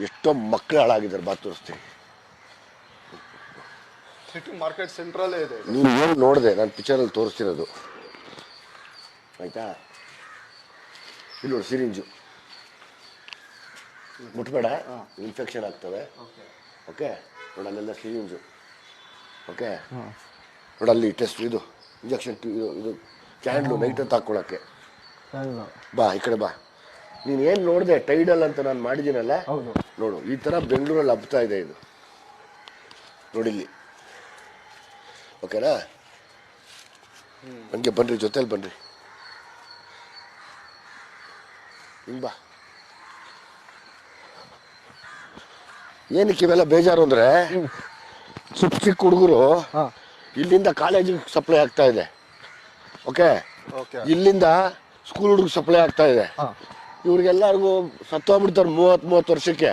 ಎಷ್ಟೋ ಮಕ್ಕಳು ಹಾಳಾಗಿದ್ದಾರೆ ಬಾ ತೋರಿಸ್ತೀನಿ. ಸಿಟಿ ಮಾರ್ಕೆಟ್ ಸೆಂಟ್ರಲ್ಲೇ ಇದೆ. ನೀನು ಏನು ನೋಡಿದೆ ನಾನು ಪಿಕ್ಚರಲ್ಲಿ ತೋರಿಸ್ತಿರೋದು ಆಯ್ತಾ. ಇಲ್ಲಿ ನೋಡಿ ಸಿರಿಂಜು ಮುಟ್ಬೇಡ, ಇನ್ಫೆಕ್ಷನ್ ಆಗ್ತವೆ. ಓಕೆ ನೋಡಿ ಅಲ್ಲೆಲ್ಲ ಸಿರಿಂಜು. ಓಕೆ ನೋಡಿ ಅಲ್ಲಿ ಟೆಸ್ಟ್ ಇದು ಇಂಜೆಕ್ಷನ್ ಇದು ಕ್ಯಾಂಡ್ಲು ನೈಟ್ ಅಂತ ಹಾಕ್ಕೊಳಕ್ಕೆ. ಬಾ ಈ ಕಡೆ ಬಾ. ನೀನು ಏನು ನೋಡಿದೆ ಟೈಡಲ್ ಅಂತ ನಾನು ಮಾಡಿದ್ದೀನಲ್ಲ, ನೋಡು ಈ ಥರ ಬೆಂಗಳೂರಲ್ಲಿ ಹಬ್ತಾ ಇದೆ ಇದು. ನೋಡಿಲ್ಲಿ ಓಕೆನಾ. ಹಂಗೆ ಬನ್ನಿರಿ, ಜೊತೆಲಿ ಬನ್ನಿರಿ, ಹಿಂಗೆ ಬಾ. ಏನಕ್ಕೆ ಇವೆಲ್ಲ ಬೇಜಾರು ಅಂದರೆ ಚಿಕ್ಕ ಚಿಕ್ಕ ಹುಡುಗರು ಇಲ್ಲಿಂದ ಕಾಲೇಜಿಗೆ ಸಪ್ಲೈ ಆಗ್ತಾ ಇದೆ. ಓಕೆ ಇಲ್ಲಿಂದ ಸ್ಕೂಲ್ ಹುಡುಗರು ಸಪ್ಲೈ ಆಗ್ತಾ ಇದೆ. ಇವ್ರಿಗೆಲ್ಲರಿಗೂ ಸತ್ತೋಗ್ಬಿಡ್ತಾರೆ 30 ವರ್ಷಕ್ಕೆ.